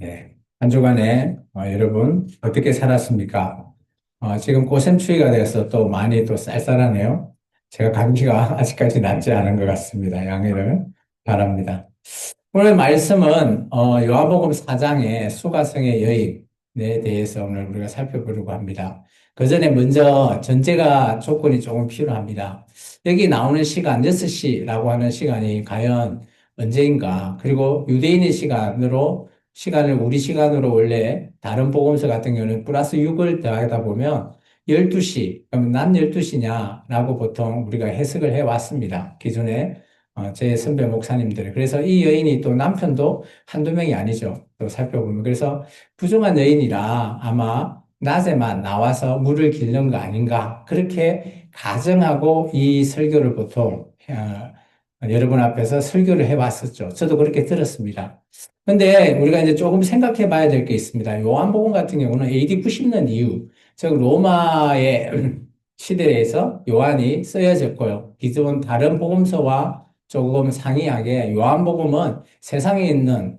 네. 한 주간에 여러분 어떻게 살았습니까? 지금 꽃샘추위가 돼서 또 많이 또 쌀쌀하네요. 제가 감기가 아직까지 낫지 않은 것 같습니다. 양해를 바랍니다. 오늘 말씀은 요한복음 4장의 수가성의 여인에 대해서 오늘 우리가 살펴보려고 합니다. 그 전에 먼저 전제가 조건이 조금 필요합니다. 여기 나오는 시간 6시라고 하는 시간이 과연 언제인가? 그리고 유대인의 시간을 우리 시간으로 원래 다른 복음서 같은 경우는 플러스 6을 더하다 보면 12시, 그러면 난 12시냐라고 보통 우리가 해석을 해왔습니다. 기존에 제 선배 목사님들. 그래서 이 여인이 또 남편도 한두 명이 아니죠. 또 살펴보면. 그래서 부정한 여인이라 아마 낮에만 나와서 물을 길는 거 아닌가. 그렇게 가정하고 이 설교를 보통, 여러분 앞에서 설교를 해왔었죠. 저도 그렇게 들었습니다. 근데 우리가 이제 조금 생각해 봐야 될 게 있습니다. 요한복음 같은 경우는 AD 90년 이후, 즉 로마의 시대에서 요한이 쓰여졌고요. 기존 다른 복음서와 조금 상이하게 요한복음은 세상에 있는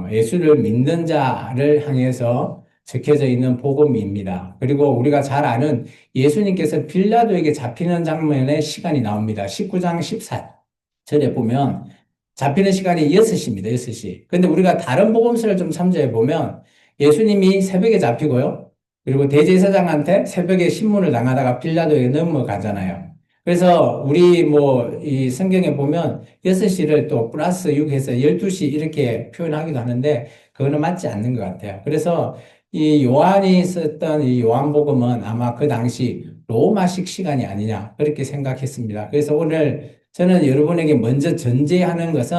예수를 믿는 자를 향해서 적혀져 있는 복음입니다. 그리고 우리가 잘 아는 예수님께서 빌라도에게 잡히는 장면의 시간이 나옵니다. 19장 14절에 보면 잡히는 시간이 6시입니다. 6시. 근데 우리가 다른 복음서를 좀 참조해 보면 예수님이 새벽에 잡히고요. 그리고 대제사장한테 새벽에 신문을 당하다가 빌라도에게 넘어가잖아요. 그래서 우리 뭐 이 성경에 보면 6시를 또 플러스 6해서 12시 이렇게 표현하기도 하는데 그거는 맞지 않는 것 같아요. 그래서 이 요한이 썼던 이 요한복음은 아마 그 당시 로마식 시간이 아니냐 그렇게 생각했습니다. 그래서 오늘 저는 여러분에게 먼저 전제하는 것은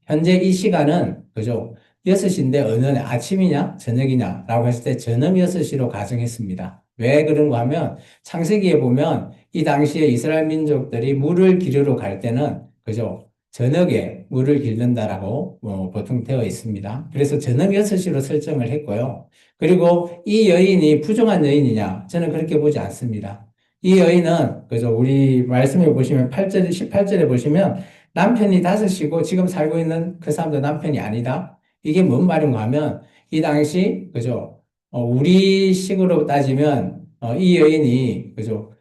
현재 이 시간은 그죠? 6시인데 어느 날 아침이냐 저녁이냐 라고 했을 때 저녁 6시로 가정했습니다. 왜 그런가 하면 창세기에 보면 이 당시에 이스라엘 민족들이 물을 기르러 갈 때는 그죠? 저녁에 물을 기른다라고 보통 되어 있습니다. 그래서 저녁 6시로 설정을 했고요. 그리고 이 여인이 부정한 여인이냐? 저는 그렇게 보지 않습니다. 이 여인은 그죠? 우리 말씀에 보시면 8절, 18절에 보시면 남편이 다섯이고 지금 살고 있는 그 사람도 남편이 아니다. 이게 뭔 말인가 하면 이 당시 그죠? 우리 식으로 따지면 이 여인이 그죠?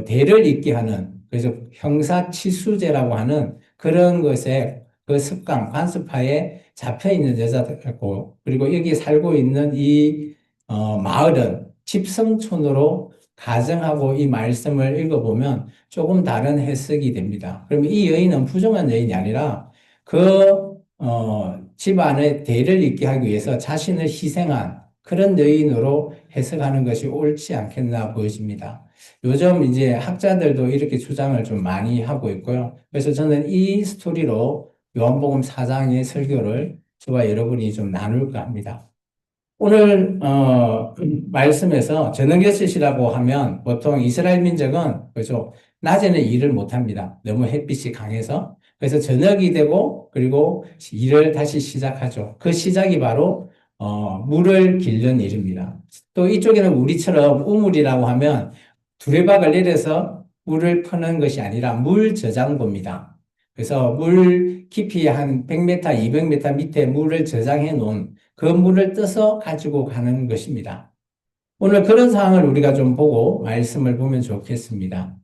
대를 잇게 하는 그래서 형사치수제라고 하는 그런 것에 그 습관, 관습하에 잡혀 있는 여자고 그리고 여기 살고 있는 이 마을은 집성촌으로 가정하고 이 말씀을 읽어보면 조금 다른 해석이 됩니다. 그러면 이 여인은 부정한 여인이 아니라 집안의 대를 잇게 하기 위해서 자신을 희생한 그런 여인으로 해석하는 것이 옳지 않겠나 보여집니다. 요즘 이제 학자들도 이렇게 주장을 좀 많이 하고 있고요. 그래서 저는 이 스토리로 요한복음 4장의 설교를 저와 여러분이 좀 나눌까 합니다. 오늘 말씀에서 저녁 6시라고 하면 보통 이스라엘 민족은 그죠 낮에는 일을 못 합니다. 너무 햇빛이 강해서 그래서 저녁이 되고 그리고 일을 다시 시작하죠. 그 시작이 바로 물을 길는 일입니다. 또 이쪽에는 우리처럼 우물이라고 하면 두레박을 내려서 물을 퍼는 것이 아니라 물 저장고입니다. 그래서 물 깊이 한 100m, 200m 밑에 물을 저장해 놓은 그 물을 떠서 가지고 가는 것입니다. 오늘 그런 상황을 우리가 좀 보고 말씀을 보면 좋겠습니다.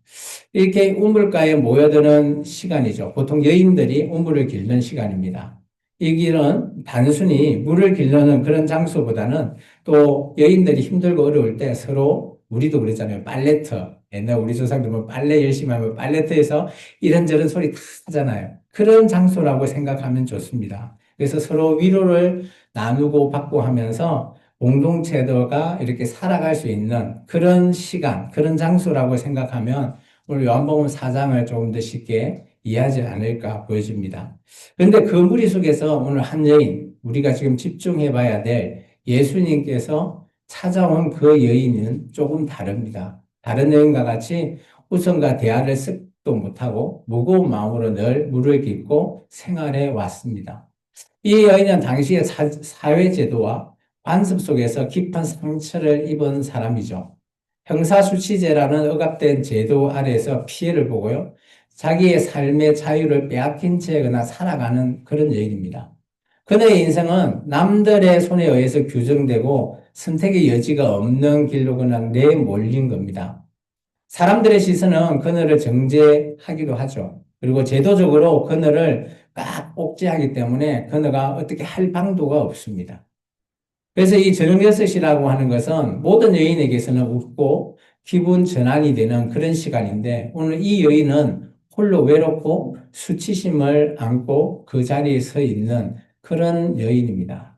이렇게 우물가에 모여드는 시간이죠. 보통 여인들이 우물을 길는 시간입니다. 이 길은 단순히 물을 길르는 그런 장소보다는 또 여인들이 힘들고 어려울 때 서로 우리도 그랬잖아요. 빨래터. 옛날 우리 조상들 뭐 빨래 열심히 하면 빨래터에서 이런저런 소리 다 하잖아요. 그런 장소라고 생각하면 좋습니다. 그래서 서로 위로를 나누고 받고 하면서 공동체가 이렇게 살아갈 수 있는 그런 시간, 그런 장소라고 생각하면 오늘 요한복음 4장을 조금 더 쉽게 이해하지 않을까 보여집니다. 그런데 그 무리 속에서 오늘 한 여인, 우리가 지금 집중해 봐야 될 예수님께서 찾아온 그 여인은 조금 다릅니다. 다른 여인과 같이 우선과 대화를 쓱도 못하고 무거운 마음으로 늘 무릎을 꿇고 생활해 왔습니다. 이 여인은 당시의 사회제도와 관습 속에서 깊은 상처를 입은 사람이죠. 형사수치제라는 억압된 제도 아래에서 피해를 보고요. 자기의 삶의 자유를 빼앗긴 채거나 살아가는 그런 여인입니다. 그녀의 인생은 남들의 손에 의해서 규정되고 선택의 여지가 없는 길로 그냥 내몰린 겁니다. 사람들의 시선은 그녀를 정죄하기도 하죠. 그리고 제도적으로 그녀를 꽉 억제하기 때문에 그녀가 어떻게 할 방도가 없습니다. 그래서 이 저녁 6시라고 하는 것은 모든 여인에게서는 웃고 기분 전환이 되는 그런 시간인데 오늘 이 여인은 홀로 외롭고 수치심을 안고 그 자리에 서 있는 그런 여인입니다.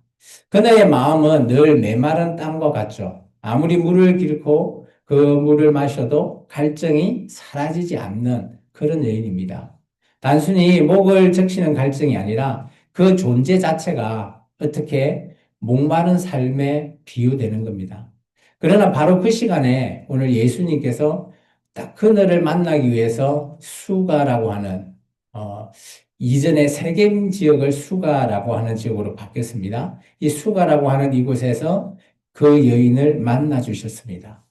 그녀의 마음은 늘 메마른 땅과 같죠. 아무리 물을 길고 그 물을 마셔도 갈증이 사라지지 않는 그런 여인입니다. 단순히 목을 적시는 갈증이 아니라 그 존재 자체가 어떻게 목마른 삶에 비유되는 겁니다. 그러나 바로 그 시간에 오늘 예수님께서 딱 그녀를 만나기 위해서 수가라고 하는 어, 이전에 세겜 지역을 수가라고 하는 지역으로 바뀌었습니다. 이 수가라고 하는 이곳에서 그 여인을 만나 주셨습니다.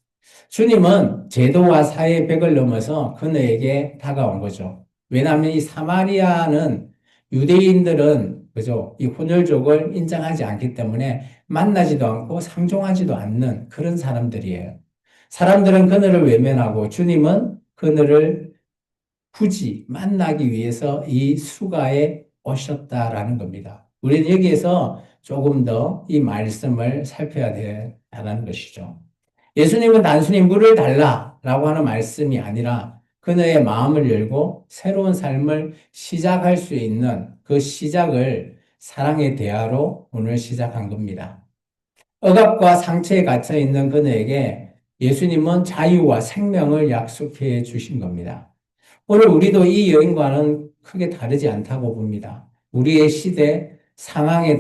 주님은 제도와 사회의 벽을 넘어서 그녀에게 다가온 거죠. 왜냐하면 이 사마리아는 유대인들은 그죠? 이 혼혈족을 인정하지 않기 때문에 만나지도 않고 상종하지도 않는 그런 사람들이에요. 사람들은 그녀를 외면하고 주님은 그녀를 굳이 만나기 위해서 이 수가에 오셨다라는 겁니다. 우리는 여기에서 조금 더 이 말씀을 살펴야 된다는 것이죠. 예수님은 단순히 물을 달라라고 하는 말씀이 아니라 그녀의 마음을 열고 새로운 삶을 시작할 수 있는 그 시작을 사랑의 대화로 오늘 시작한 겁니다. 억압과 상처에 갇혀 있는 그녀에게 예수님은 자유와 생명을 약속해 주신 겁니다. 오늘 우리도 이 여인과는 크게 다르지 않다고 봅니다. 우리의 시대 상황에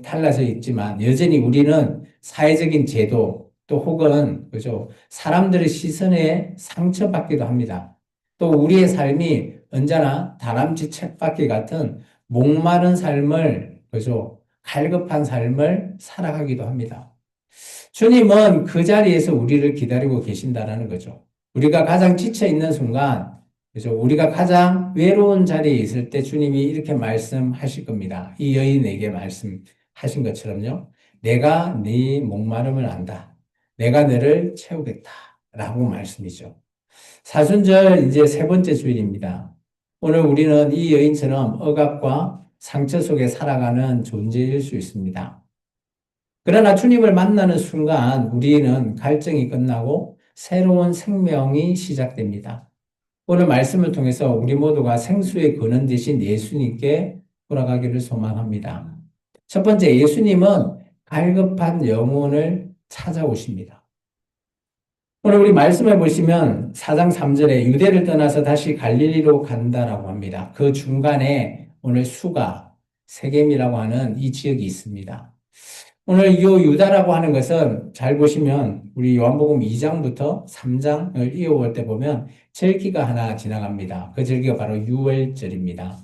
달라져 있지만 여전히 우리는 사회적인 제도 또 혹은 그죠 사람들의 시선에 상처받기도 합니다. 또 우리의 삶이 언제나 다람쥐 쳇바퀴 같은 목마른 삶을 그죠 갈급한 삶을 살아가기도 합니다. 주님은 그 자리에서 우리를 기다리고 계신다라는 거죠. 우리가 가장 지쳐 있는 순간, 그죠? 우리가 가장 외로운 자리에 있을 때 주님이 이렇게 말씀하실 겁니다. 이 여인에게 말씀하신 것처럼요. 내가 네 목마름을 안다. 내가 너를 채우겠다. 라고 말씀이죠. 사순절 이제 세 번째 주일입니다. 오늘 우리는 이 여인처럼 억압과 상처 속에 살아가는 존재일 수 있습니다. 그러나 주님을 만나는 순간 우리는 갈증이 끝나고 새로운 생명이 시작됩니다. 오늘 말씀을 통해서 우리 모두가 생수의 근원 되신 예수님께 돌아가기를 소망합니다. 첫 번째, 예수님은 갈급한 영혼을 찾아오십니다. 오늘 우리 말씀을 보시면 4장 3절에 유대를 떠나서 다시 갈릴리로 간다라고 합니다. 그 중간에 오늘 수가, 세겜이라고 하는 이 지역이 있습니다. 오늘 이 유다라고 하는 것은 잘 보시면 우리 요한복음 2장부터 3장을 이어올 때 보면 절기가 하나 지나갑니다. 그 절기가 바로 유월절입니다.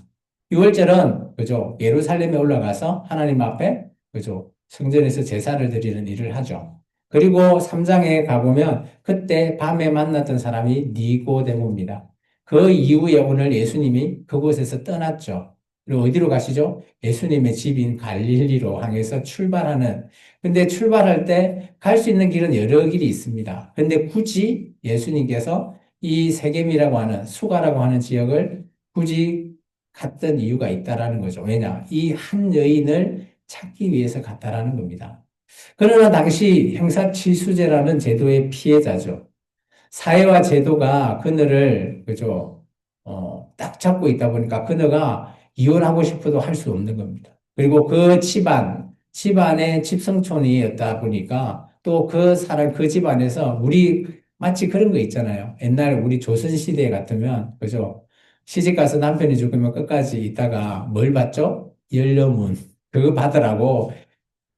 유월절은 그죠? 예루살렘에 올라가서 하나님 앞에 그죠? 성전에서 제사를 드리는 일을 하죠. 그리고 3장에 가보면 그때 밤에 만났던 사람이 니고데모입니다. 그 이후에 오늘 예수님이 그곳에서 떠났죠. 그리고 어디로 가시죠? 예수님의 집인 갈릴리로 향해서 출발하는. 근데 출발할 때 갈 수 있는 길은 여러 길이 있습니다. 근데 굳이 예수님께서 이 세겜이라고 하는 수가라고 하는 지역을 굳이 갔던 이유가 있다라는 거죠. 왜냐? 이 한 여인을 찾기 위해서 갔다라는 겁니다. 그러나 당시 형사치수제라는 제도의 피해자죠. 사회와 제도가 그녀를 그죠 딱 잡고 있다 보니까 그녀가 이혼하고 싶어도 할 수 없는 겁니다. 그리고 그 집안의 집성촌이었다 보니까 또 그 사람 그 집안에서 우리 마치 그런 거 있잖아요. 옛날에 우리 조선시대 같으면 그죠 시집 가서 남편이 죽으면 끝까지 있다가 뭘 받죠? 연료문 그거 받으라고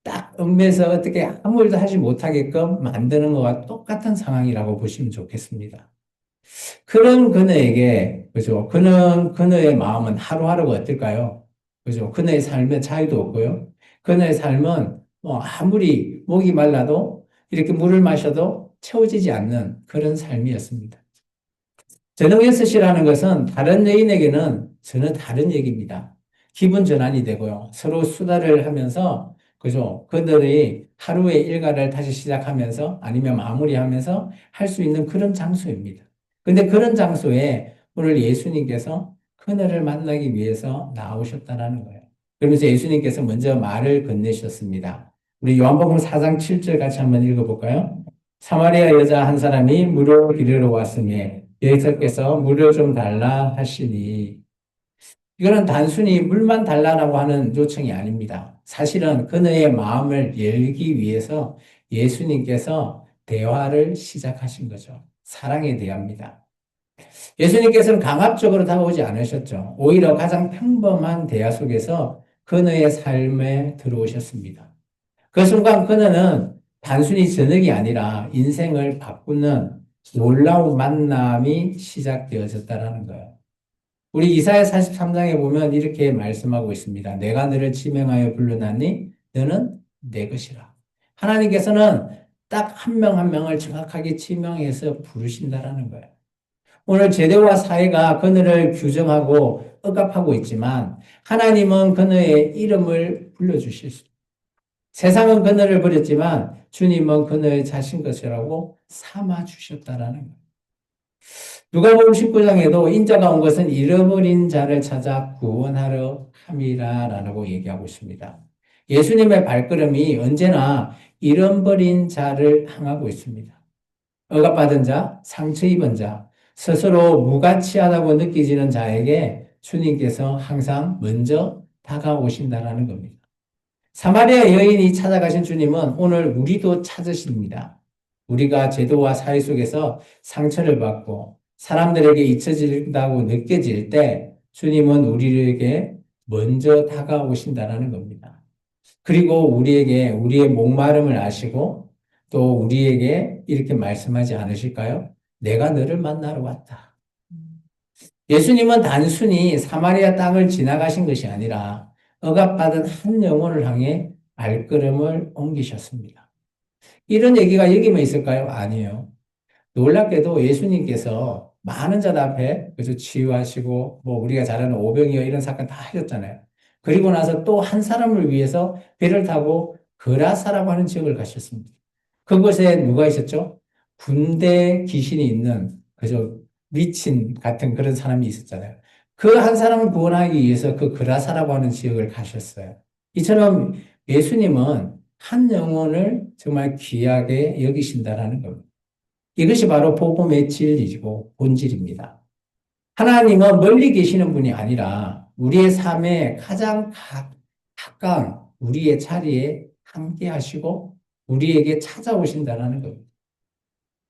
딱 읍에서 어떻게 아무 일도 하지 못하게끔 만드는 것과 똑같은 상황이라고 보시면 좋겠습니다. 그런 그녀에게, 그죠? 그녀의 마음은 하루하루가 어떨까요? 그죠? 그녀의 삶에 자유도 없고요. 그녀의 삶은 뭐 아무리 목이 말라도 이렇게 물을 마셔도 채워지지 않는 그런 삶이었습니다. 저녁 6시라는 것은 다른 여인에게는 전혀 다른 얘기입니다. 기분 전환이 되고요. 서로 수다를 하면서, 그죠? 그들이 하루의 일과를 다시 시작하면서 아니면 마무리하면서 할 수 있는 그런 장소입니다. 근데 그런 장소에 오늘 예수님께서 그녀를 만나기 위해서 나오셨다라는 거예요. 그러면서 예수님께서 먼저 말을 건네셨습니다. 우리 요한복음 4장 7절 같이 한번 읽어볼까요? 사마리아 여자 한 사람이 물을 기르러 왔으니 예수께서 물을 좀 달라 하시니 이거는 단순히 물만 달라고 하는 요청이 아닙니다. 사실은 그녀의 마음을 열기 위해서 예수님께서 대화를 시작하신 거죠. 사랑에 대합니다. 예수님께서는 강압적으로 다가오지 않으셨죠. 오히려 가장 평범한 대화 속에서 그녀의 삶에 들어오셨습니다. 그 순간 그녀는 단순히 저녁이 아니라 인생을 바꾸는 놀라운 만남이 시작되어졌다라는 거예요. 우리 이사야 43장에 보면 이렇게 말씀하고 있습니다. 내가 너를 지명하여 불러놨니? 너는 내 것이라. 하나님께서는 딱 한 명 한 명을 정확하게 지명해서 부르신다라는 거예요. 오늘 제도와 사회가 그녀를 규정하고 억압하고 있지만 하나님은 그녀의 이름을 불러주실 수. 세상은 그녀를 버렸지만 주님은 그녀의 자신 것이라고 삼아 주셨다라는 거예요. 누가복음 19장에도 인자가 온 것은 잃어버린 자를 찾아 구원하려 함이라라고 얘기하고 있습니다. 예수님의 발걸음이 언제나 잃어버린 자를 향하고 있습니다. 억압받은 자, 상처 입은 자, 스스로 무가치하다고 느껴지는 자에게 주님께서 항상 먼저 다가오신다라는 겁니다. 사마리아 여인이 찾아가신 주님은 오늘 우리도 찾으십니다. 우리가 제도와 사회 속에서 상처를 받고 사람들에게 잊혀진다고 느껴질 때 주님은 우리에게 먼저 다가오신다라는 겁니다. 그리고 우리에게 우리의 목마름을 아시고 또 우리에게 이렇게 말씀하지 않으실까요? 내가 너를 만나러 왔다. 예수님은 단순히 사마리아 땅을 지나가신 것이 아니라 억압받은 한 영혼을 향해 발걸음을 옮기셨습니다. 이런 얘기가 여기만 있을까요? 아니에요. 놀랍게도 예수님께서 많은 자들 앞에 그래서 치유하시고 뭐 우리가 잘 아는 오병이어 이런 사건 다 하셨잖아요. 그리고 나서 또 한 사람을 위해서 배를 타고 그라사라고 하는 지역을 가셨습니다. 그곳에 누가 있었죠? 군대 귀신이 있는 그저 미친 같은 그런 사람이 있었잖아요. 그 한 사람을 구원하기 위해서 그 그라사라고 하는 지역을 가셨어요. 이처럼 예수님은 한 영혼을 정말 귀하게 여기신다라는 겁니다. 이것이 바로 복음의 진리이고 본질입니다. 하나님은 멀리 계시는 분이 아니라 우리의 삶에 가장 가까운 우리의 자리에 함께 하시고 우리에게 찾아오신다는 겁니다.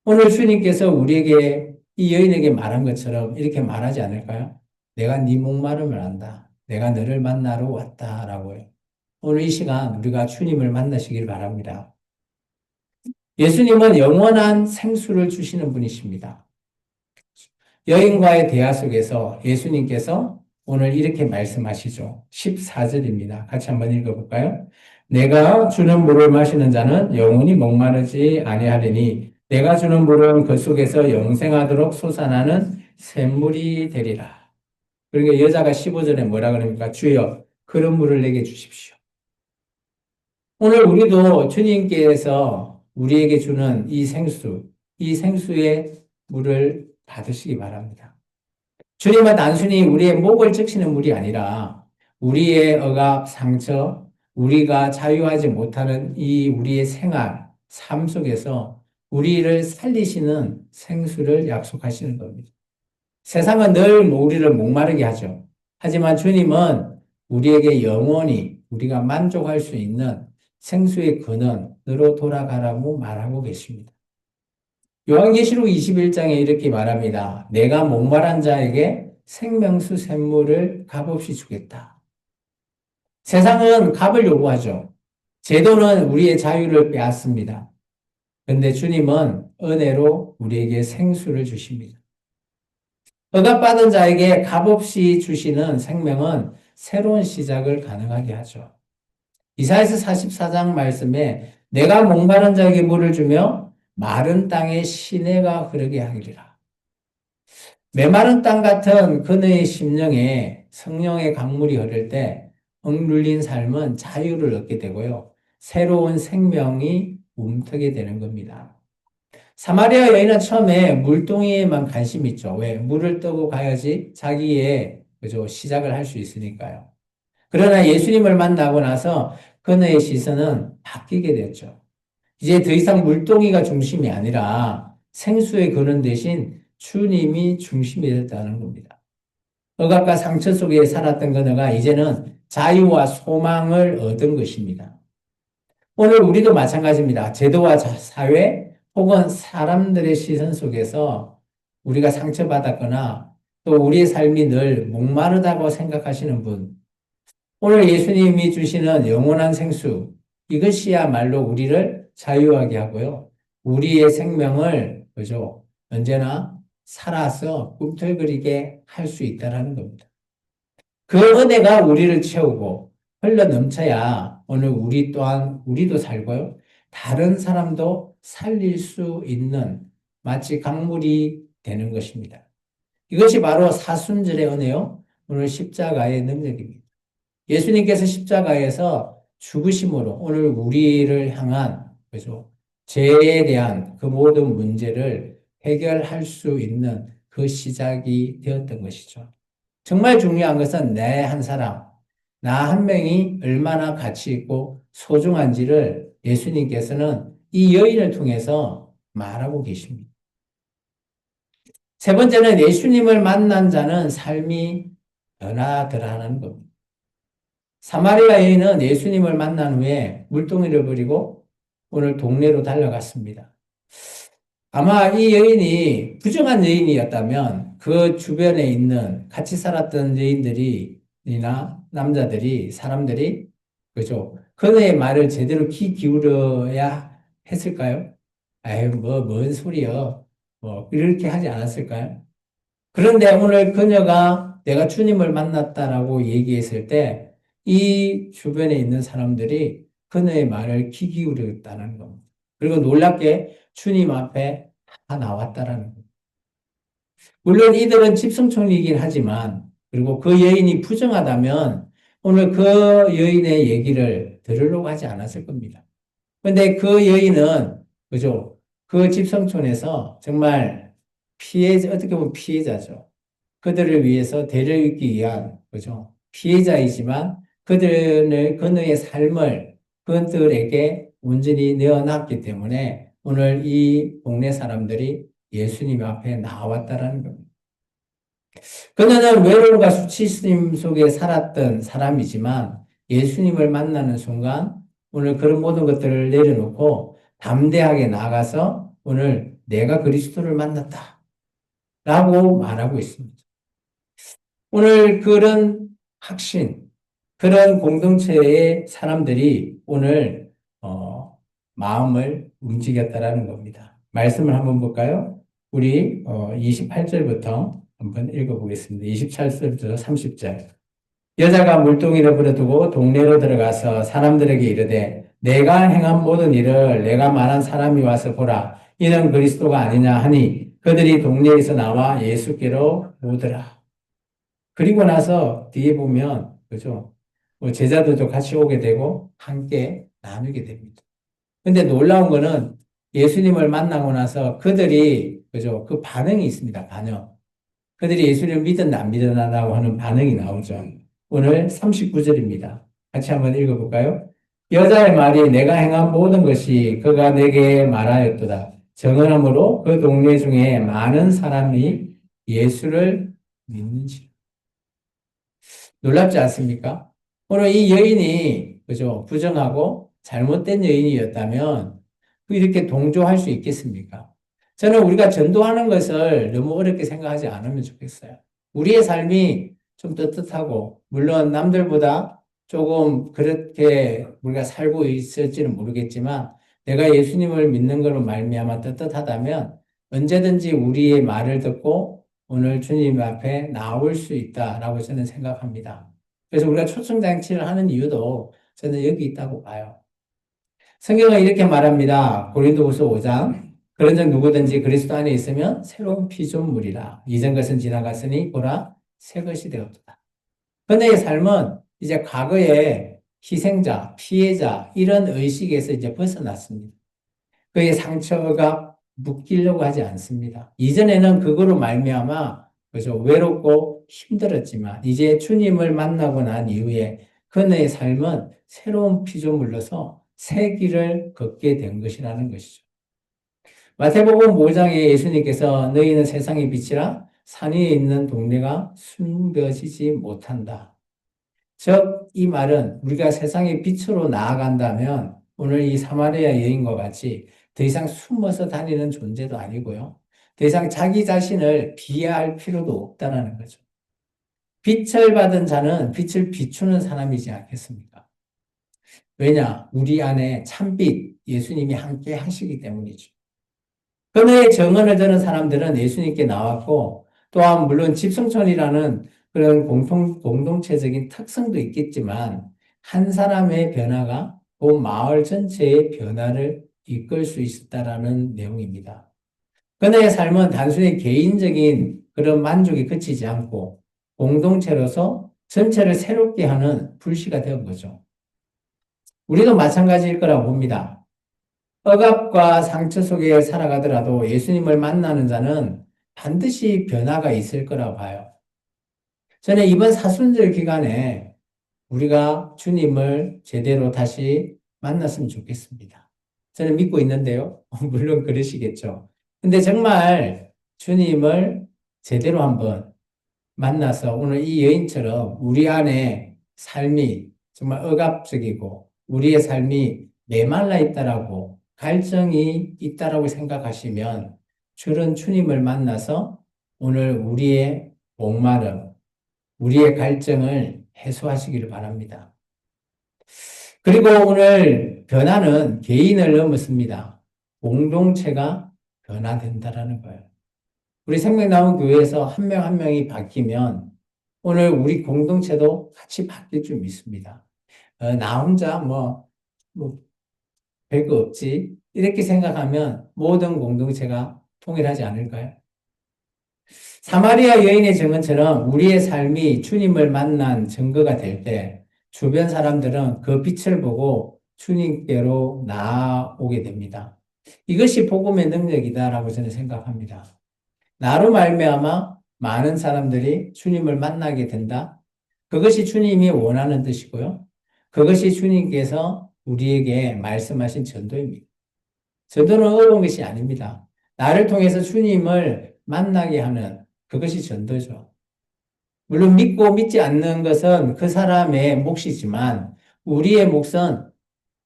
오늘 주님께서 우리에게 이 여인에게 말한 것처럼 이렇게 말하지 않을까요? 내가 네 목마름을 안다. 내가 너를 만나러 왔다라고요. 오늘 이 시간 우리가 주님을 만나시길 바랍니다. 예수님은 영원한 생수를 주시는 분이십니다. 여인과의 대화 속에서 예수님께서 오늘 이렇게 말씀하시죠. 14절입니다. 같이 한번 읽어볼까요? 내가 주는 물을 마시는 자는 영원히 목마르지 아니하리니 내가 주는 물은 그 속에서 영생하도록 솟아나는 샘물이 되리라. 그러니까 여자가 15절에 뭐라 그럽니까? 주여 그런 물을 내게 주십시오. 오늘 우리도 주님께서 우리에게 주는 이 생수의 물을 받으시기 바랍니다. 주님은 단순히 우리의 목을 적시는 물이 아니라 우리의 억압, 상처, 우리가 자유하지 못하는 이 우리의 생활, 삶 속에서 우리를 살리시는 생수를 약속하시는 겁니다. 세상은 늘 우리를 목마르게 하죠. 하지만 주님은 우리에게 영원히 우리가 만족할 수 있는 생수의 근원으로 돌아가라고 말하고 계십니다. 요한계시록 21장에 이렇게 말합니다. 내가 목마른 자에게 생명수 샘물을 값없이 주겠다. 세상은 값을 요구하죠. 제도는 우리의 자유를 빼앗습니다. 그런데 주님은 은혜로 우리에게 생수를 주십니다. 억압받은 자에게 값없이 주시는 생명은 새로운 시작을 가능하게 하죠. 이사야서 44장 말씀에 내가 목마른 자에게 물을 주며 마른 땅에 시내가 흐르게 하리라. 메마른 땅 같은 그네의 심령에 성령의 강물이 흐를 때 억눌린 삶은 자유를 얻게 되고요. 새로운 생명이 움트게 되는 겁니다. 사마리아 여인은 처음에 물동이에만 관심 있죠. 왜? 물을 떠고 가야지 자기의 그죠? 시작을 할 수 있으니까요. 그러나 예수님을 만나고 나서 그녀의 시선은 바뀌게 됐죠. 이제 더 이상 물동이가 중심이 아니라 생수의 근원 대신 주님이 중심이 됐다는 겁니다. 억압과 상처 속에 살았던 그녀가 이제는 자유와 소망을 얻은 것입니다. 오늘 우리도 마찬가지입니다. 제도와 사회 혹은 사람들의 시선 속에서 우리가 상처받았거나 또 우리의 삶이 늘 목마르다고 생각하시는 분, 오늘 예수님이 주시는 영원한 생수, 이것이야말로 우리를 자유하게 하고요. 우리의 생명을, 그죠? 언제나 살아서 꿈틀거리게 할 수 있다는 겁니다. 그 은혜가 우리를 채우고 흘러 넘쳐야 오늘 우리 또한, 우리도 살고요. 다른 사람도 살릴 수 있는 마치 강물이 되는 것입니다. 이것이 바로 사순절의 은혜요. 오늘 십자가의 능력입니다. 예수님께서 십자가에서 죽으심으로 오늘 우리를 향한, 그죠? 죄에 대한 그 모든 문제를 해결할 수 있는 그 시작이 되었던 것이죠. 정말 중요한 것은 내 한 사람, 나 한 명이 얼마나 가치 있고 소중한지를 예수님께서는 이 여인을 통해서 말하고 계십니다. 세 번째는 예수님을 만난 자는 삶이 변화더라는 겁니다. 사마리아 여인은 예수님을 만난 후에 물동이를 버리고 오늘 동네로 달려갔습니다. 아마 이 여인이 부정한 여인이었다면 그 주변에 있는 같이 살았던 여인들이나 남자들이, 사람들이, 그죠? 그녀의 말을 제대로 귀 기울여야 했을까요? 아유, 뭔 소리여. 이렇게 하지 않았을까요? 그런데 오늘 그녀가 내가 주님을 만났다라고 얘기했을 때 이 주변에 있는 사람들이 그녀의 말을 귀 기울였다는 겁니다. 그리고 놀랍게 주님 앞에 다 나왔다라는 겁니다. 물론 이들은 집성촌이긴 하지만 그리고 그 여인이 부정하다면 오늘 그 여인의 얘기를 들으려고 하지 않았을 겁니다. 그런데 그 여인은 그죠? 그 집성촌에서 정말 피해자, 어떻게 보면 피해자죠. 그들을 위해서 대를 잇기 위한, 그죠? 피해자이지만 그들의 삶을 그들에게 온전히 내어놨기 때문에 오늘 이 동네 사람들이 예수님 앞에 나왔다라는 겁니다. 그녀는 외로움과 수치심 속에 살았던 사람이지만 예수님을 만나는 순간 오늘 그런 모든 것들을 내려놓고 담대하게 나가서 오늘 내가 그리스도를 만났다. 라고 말하고 있습니다. 오늘 그런 확신, 그런 공동체의 사람들이 오늘 마음을 움직였다라는 겁니다. 말씀을 한번 볼까요? 우리 28절부터 한번 읽어보겠습니다. 27절부터 30절. 여자가 물동이를 부려두고 동네로 들어가서 사람들에게 이르되 내가 행한 모든 일을 내가 말한 사람이 와서 보라. 이는 그리스도가 아니냐 하니 그들이 동네에서 나와 예수께로 오더라. 그리고 나서 뒤에 보면, 그죠? 제자들도 같이 오게 되고, 함께 나누게 됩니다. 근데 놀라운 거는 예수님을 만나고 나서 그들이, 그죠? 그 반응이 있습니다. 반응. 그들이 예수님을 믿었나 안 믿었나라고 하는 반응이 나오죠. 오늘 39절입니다. 같이 한번 읽어볼까요? 여자의 말이 내가 행한 모든 것이 그가 내게 말하였도다. 정언함으로 그 동네 중에 많은 사람이 예수를 믿는지. 놀랍지 않습니까? 오늘 이 여인이, 그죠? 부정하고 잘못된 여인이었다면 이렇게 동조할 수 있겠습니까? 저는 우리가 전도하는 것을 너무 어렵게 생각하지 않으면 좋겠어요. 우리의 삶이 좀 떳떳하고, 물론 남들보다 조금 그렇게 우리가 살고 있을지는 모르겠지만, 내가 예수님을 믿는 걸로 말미암아 떳떳하다면 언제든지 우리의 말을 듣고 오늘 주님 앞에 나올 수 있다라고 저는 생각합니다. 그래서 우리가 초청장치를 하는 이유도 저는 여기 있다고 봐요. 성경은 이렇게 말합니다. 고린도후서 5장 그런즉 누구든지 그리스도 안에 있으면 새로운 피조물이라. 이전 것은 지나갔으니 보라 새 것이 되었다. 그녀의 삶은 이제 과거의 희생자, 피해자 이런 의식에서 이제 벗어났습니다. 그의 상처가 묶이려고 하지 않습니다. 이전에는 그거로 말미암아 그죠 외롭고 힘들었지만 이제 주님을 만나고 난 이후에 그녀의 삶은 새로운 피조물로서 새 길을 걷게 된 것이라는 것이죠. 마태복음 5장에 예수님께서 너희는 세상의 빛이라 산 위에 있는 동네가 숨겨지지 못한다. 즉, 이 말은 우리가 세상의 빛으로 나아간다면 오늘 이 사마리아 여인과 같이 더 이상 숨어서 다니는 존재도 아니고요. 더 이상 자기 자신을 비하할 필요도 없다는 거죠. 빛을 받은 자는 빛을 비추는 사람이지 않겠습니까? 왜냐? 우리 안에 참빛, 예수님이 함께 하시기 때문이죠. 그의 정언을 들은 사람들은 예수님께 나왔고, 또한 물론 집성촌이라는 그런 공동체적인 특성도 있겠지만, 한 사람의 변화가 온 마을 전체의 변화를 이끌 수 있었다라는 내용입니다. 그의 삶은 단순히 개인적인 그런 만족에 그치지 않고, 공동체로서 전체를 새롭게 하는 불씨가 된 거죠. 우리도 마찬가지일 거라고 봅니다. 억압과 상처 속에 살아가더라도 예수님을 만나는 자는 반드시 변화가 있을 거라고 봐요. 저는 이번 사순절 기간에 우리가 주님을 제대로 다시 만났으면 좋겠습니다. 저는 믿고 있는데요. 물론 그러시겠죠. 근데 정말 주님을 제대로 한번 만나서 오늘 이 여인처럼 우리 안에 삶이 정말 억압적이고 우리의 삶이 메말라 있다라고 갈증이 있다라고 생각하시면 주는 주님을 만나서 오늘 우리의 목마름, 우리의 갈증을 해소하시기를 바랍니다. 그리고 오늘 변화는 개인을 넘었습니다. 공동체가 변화된다라는 거예요. 우리 생명나온 교회에서 한 명 한 명이 바뀌면 오늘 우리 공동체도 같이 바뀔 줄 믿습니다. 나 혼자 뭐 별거 없지. 이렇게 생각하면 모든 공동체가 통일하지 않을까요? 사마리아 여인의 증언처럼 우리의 삶이 주님을 만난 증거가 될 때 주변 사람들은 그 빛을 보고 주님께로 나아오게 됩니다. 이것이 복음의 능력이다라고 저는 생각합니다. 나로 말미암아 많은 사람들이 주님을 만나게 된다. 그것이 주님이 원하는 뜻이고요. 그것이 주님께서 우리에게 말씀하신 전도입니다. 전도는 어려운 것이 아닙니다. 나를 통해서 주님을 만나게 하는 그것이 전도죠. 물론 믿고 믿지 않는 것은 그 사람의 몫이지만 우리의 몫은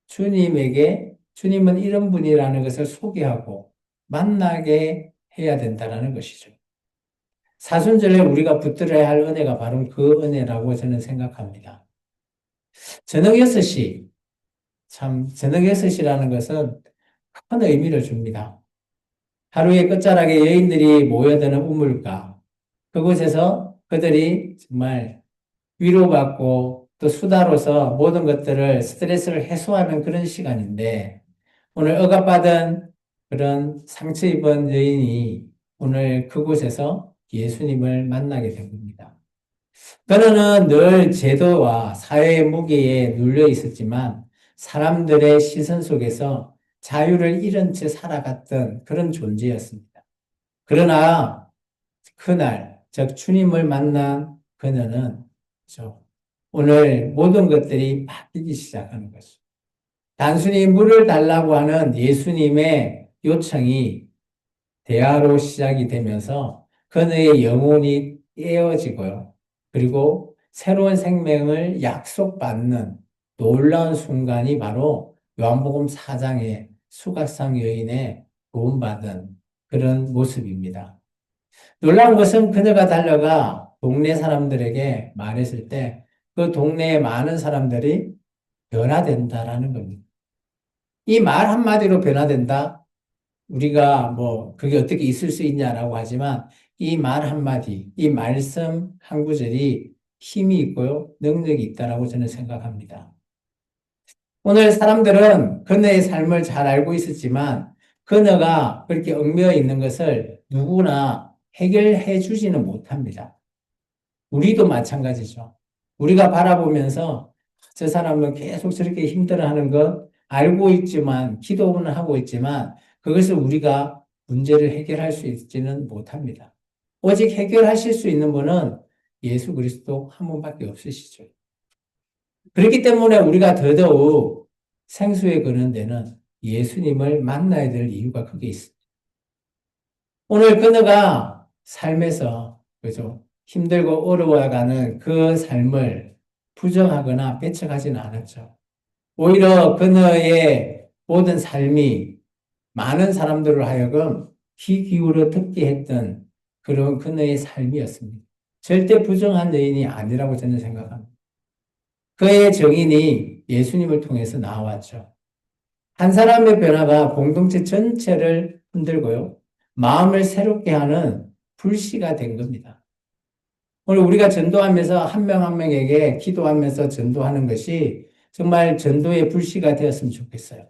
주님은 이런 분이라는 것을 소개하고 만나게 해야 된다는 것이죠. 사순절에 우리가 붙들어야 할 은혜가 바로 그 은혜라고 저는 생각합니다. 저녁 6시, 저녁 6시라는 것은 큰 의미를 줍니다. 하루의 끝자락에 여인들이 모여드는 우물가, 그곳에서 그들이 정말 위로받고 또 수다로서 모든 것들을 스트레스를 해소하는 그런 시간인데, 오늘 억압받은 그런 상처 입은 여인이 오늘 그곳에서 예수님을 만나게 된 겁니다. 그녀는 늘 제도와 사회의 무게에 눌려 있었지만 사람들의 시선 속에서 자유를 잃은 채 살아갔던 그런 존재였습니다. 그러나 그날, 즉 주님을 만난 그녀는 오늘 모든 것들이 바뀌기 시작하는 것이죠. 단순히 물을 달라고 하는 예수님의 요청이 대화로 시작이 되면서 그녀의 영혼이 깨어지고요. 그리고 새로운 생명을 약속받는 놀라운 순간이 바로 요한복음 4장의 수각상 여인의 도움받은 그런 모습입니다. 놀라운 것은 그녀가 달려가 동네 사람들에게 말했을 때 그 동네의 많은 사람들이 변화된다라는 겁니다. 이 말 한마디로 변화된다? 우리가 그게 어떻게 있을 수 있냐라고 하지만 이 말 한마디, 이 말씀 한 구절이 힘이 있고요, 능력이 있다라고 저는 생각합니다. 오늘 사람들은 그녀의 삶을 잘 알고 있었지만 그너가 그렇게 얽매여 있는 것을 누구나 해결해 주지는 못합니다. 우리도 마찬가지죠. 우리가 바라보면서 저 사람은 계속 저렇게 힘들어하는 것 알고 있지만, 기도는 하고 있지만, 그것을 우리가 문제를 해결할 수 있지는 못합니다. 오직 해결하실 수 있는 분은 예수 그리스도 한 분밖에 없으시죠. 그렇기 때문에 우리가 더더욱 생수에 거는 데는 예수님을 만나야 될 이유가 크게 있습니다. 오늘 그녀가 삶에서, 그죠? 힘들고 어려워가는 그 삶을 부정하거나 배척하지는 않았죠. 오히려 그녀의 모든 삶이 많은 사람들을 하여금 귀 기울여 듣게 했던 그런 그녀의 삶이었습니다. 절대 부정한 여인이 아니라고 저는 생각합니다. 그의 정인이 예수님을 통해서 나왔죠. 한 사람의 변화가 공동체 전체를 흔들고요. 마음을 새롭게 하는 불씨가 된 겁니다. 오늘 우리가 전도하면서 한 명 한 명에게 기도하면서 전도하는 것이 정말 전도의 불씨가 되었으면 좋겠어요.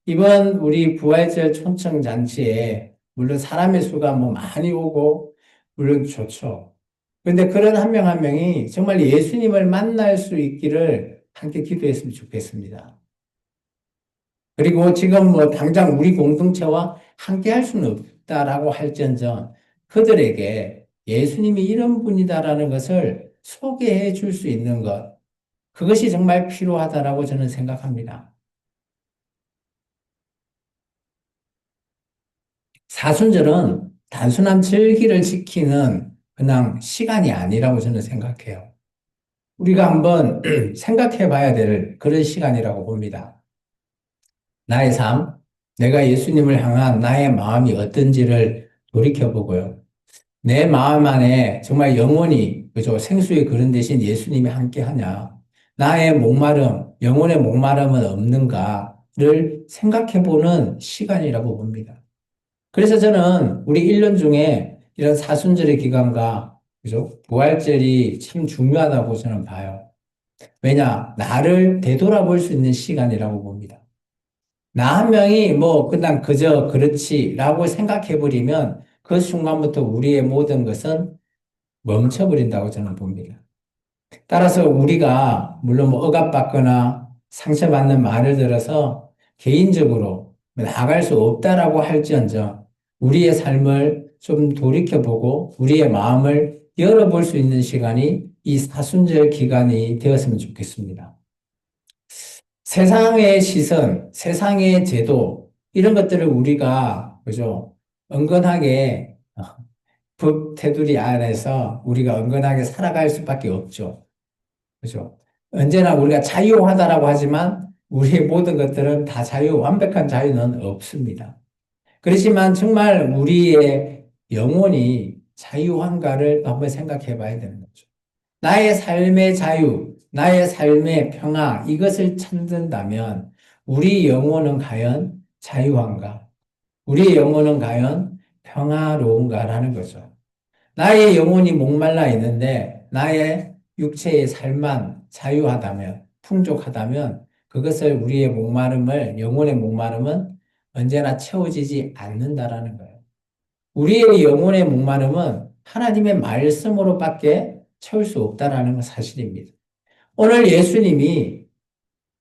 이번 우리 부활절 초청잔치에 물론 사람의 수가 뭐 많이 오고 물론 좋죠. 그런데 그런 한 명 한 명이 정말 예수님을 만날 수 있기를 함께 기도했으면 좋겠습니다. 그리고 지금 뭐 당장 우리 공동체와 함께 할 수는 없다라고 할지언정 그들에게 예수님이 이런 분이다라는 것을 소개해 줄 수 있는 것, 그것이 정말 필요하다라고 저는 생각합니다. 사순절은 단순한 절기를 지키는 그냥 시간이 아니라고 저는 생각해요. 우리가 한번 생각해 봐야 될 그런 시간이라고 봅니다. 나의 삶, 내가 예수님을 향한 나의 마음이 어떤지를 돌이켜보고요. 내 마음 안에 정말 영원히, 그죠? 생수의 그런 대신 예수님이 함께 하냐? 나의 목마름, 영혼의 목마름은 없는가를 생각해보는 시간이라고 봅니다. 그래서 저는 우리 1년 중에 이런 사순절의 기간과, 그죠? 부활절이 참 중요하다고 저는 봐요. 왜냐? 나를 되돌아볼 수 있는 시간이라고 봅니다. 나 한 명이 뭐 그냥 그저 그렇지라고 생각해버리면 그 순간부터 우리의 모든 것은 멈춰버린다고 저는 봅니다. 따라서 우리가 물론 뭐 억압받거나 상처받는 말을 들어서 개인적으로 나아갈 수 없다라고 할지언정 우리의 삶을 좀 돌이켜보고 우리의 마음을 열어볼 수 있는 시간이 이 사순절 기간이 되었으면 좋겠습니다. 세상의 시선, 세상의 제도, 이런 것들을 우리가, 그죠? 은근하게, 법 테두리 안에서 우리가 은근하게 살아갈 수밖에 없죠. 그죠? 언제나 우리가 자유하다라고 하지만 우리의 모든 것들은 다 완벽한 자유는 없습니다. 그렇지만 정말 우리의 영혼이 자유한가를 한번 생각해 봐야 되는 거죠. 나의 삶의 자유, 나의 삶의 평화, 이것을 찾는다면 우리 영혼은 과연 자유한가? 우리의 영혼은 과연 평화로운가라는 거죠. 나의 영혼이 목말라 있는데 나의 육체의 삶만 자유하다면, 풍족하다면 그것을 우리의 목마름을, 영혼의 목마름은 언제나 채워지지 않는다라는 거예요. 우리의 영혼의 목마름은 하나님의 말씀으로밖에 채울 수 없다라는 건 사실입니다. 오늘 예수님이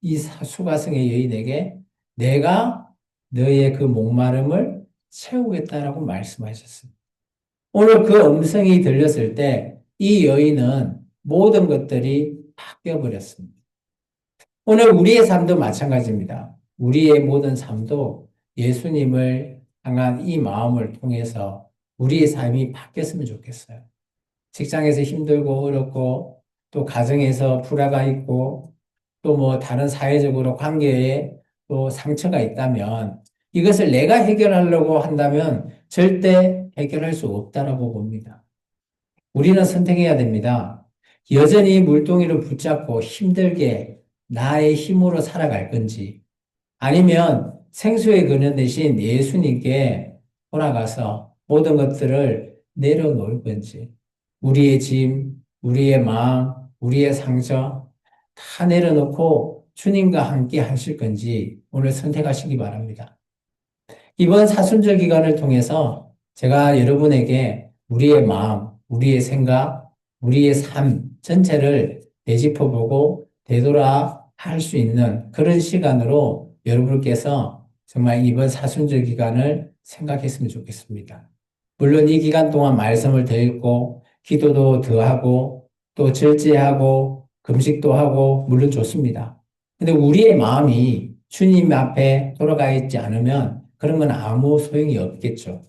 이 수가성의 여인에게 내가 너의 그 목마름을 채우겠다라고 말씀하셨습니다. 오늘 그 음성이 들렸을 때 이 여인은 모든 것들이 바뀌어 버렸습니다. 오늘 우리의 삶도 마찬가지입니다. 우리의 모든 삶도 예수님을 향한 이 마음을 통해서 우리의 삶이 바뀌었으면 좋겠어요. 직장에서 힘들고 어렵고 또 가정에서 불화가 있고 또 뭐 다른 사회적으로 관계에 또 상처가 있다면 이것을 내가 해결하려고 한다면 절대 해결할 수 없다라고 봅니다. 우리는 선택해야 됩니다. 여전히 물동이를 붙잡고 힘들게 나의 힘으로 살아갈 건지 아니면 생수의 근원 대신 예수님께 돌아가서 모든 것들을 내려놓을 건지 우리의 짐, 우리의 마음, 우리의 상처 다 내려놓고 주님과 함께 하실 건지 오늘 선택하시기 바랍니다. 이번 사순절 기간을 통해서 제가 여러분에게 우리의 마음, 우리의 생각, 우리의 삶 전체를 되짚어보고 되돌아 할 수 있는 그런 시간으로 여러분께서 정말 이번 사순절 기간을 생각했으면 좋겠습니다. 물론 이 기간 동안 말씀을 더 읽고 기도도 더 하고 또 절제하고 금식도 하고 물론 좋습니다. 근데 우리의 마음이 주님 앞에 돌아가 있지 않으면 그런 건 아무 소용이 없겠죠.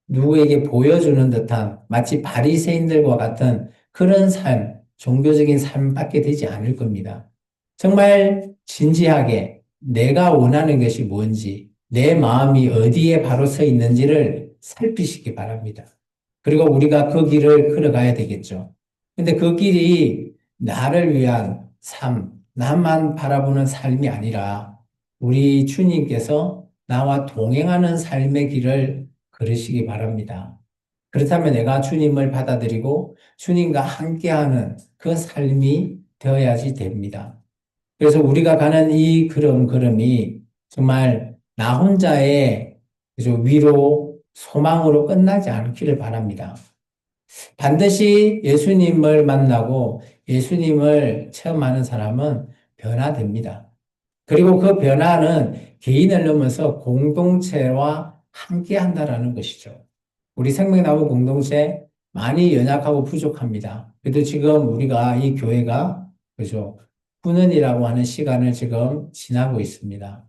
누구에게 보여주는 듯한 마치 바리새인들과 같은 그런 삶, 종교적인 삶밖에 되지 않을 겁니다. 정말 진지하게 내가 원하는 것이 뭔지, 내 마음이 어디에 바로 서 있는지를 살피시기 바랍니다. 그리고 우리가 그 길을 걸어가야 되겠죠. 근데 그 길이 나를 위한 삶, 나만 바라보는 삶이 아니라 우리 주님께서 나와 동행하는 삶의 길을 걸으시기 바랍니다. 그렇다면 내가 주님을 받아들이고 주님과 함께하는 그 삶이 되어야지 됩니다. 그래서 우리가 가는 이 걸음걸음이 정말 나 혼자의 그죠, 위로, 소망으로 끝나지 않기를 바랍니다. 반드시 예수님을 만나고 예수님을 체험하는 사람은 변화됩니다. 그리고 그 변화는 개인을 넘어서 공동체와 함께 한다라는 것이죠. 우리 생명나무 공동체 많이 연약하고 부족합니다. 그래도 지금 우리가 이 교회가 그죠? 9년이라고 하는 시간을 지금 지나고 있습니다.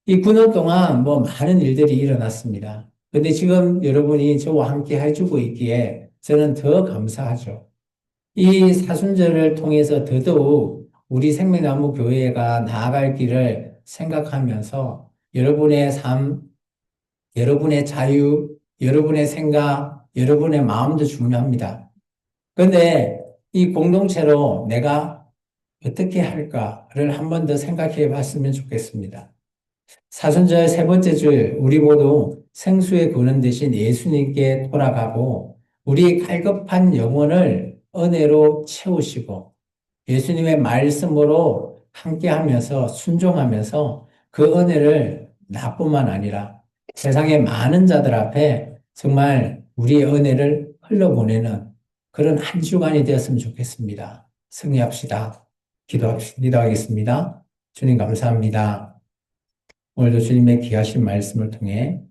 이 9년 동안 뭐 많은 일들이 일어났습니다. 근데 지금 여러분이 저와 함께 해주고 있기에 저는 더 감사하죠. 이 사순절을 통해서 더더욱 우리 생명나무 교회가 나아갈 길을 생각하면서 여러분의 삶, 여러분의 자유, 여러분의 생각, 여러분의 마음도 중요합니다. 그런데 이 공동체로 내가 어떻게 할까를 한 번 더 생각해 봤으면 좋겠습니다. 사순절 세 번째 줄, 우리 모두 생수의 근원 대신 예수님께 돌아가고 우리 갈급한 영혼을 은혜로 채우시고 예수님의 말씀으로 함께 하면서 순종하면서 그 은혜를 나뿐만 아니라 세상의 많은 자들 앞에 정말 우리의 은혜를 흘려보내는 그런 한 주간이 되었으면 좋겠습니다. 승리합시다. 기도하겠습니다. 주님 감사합니다. 오늘도 주님의 귀하신 말씀을 통해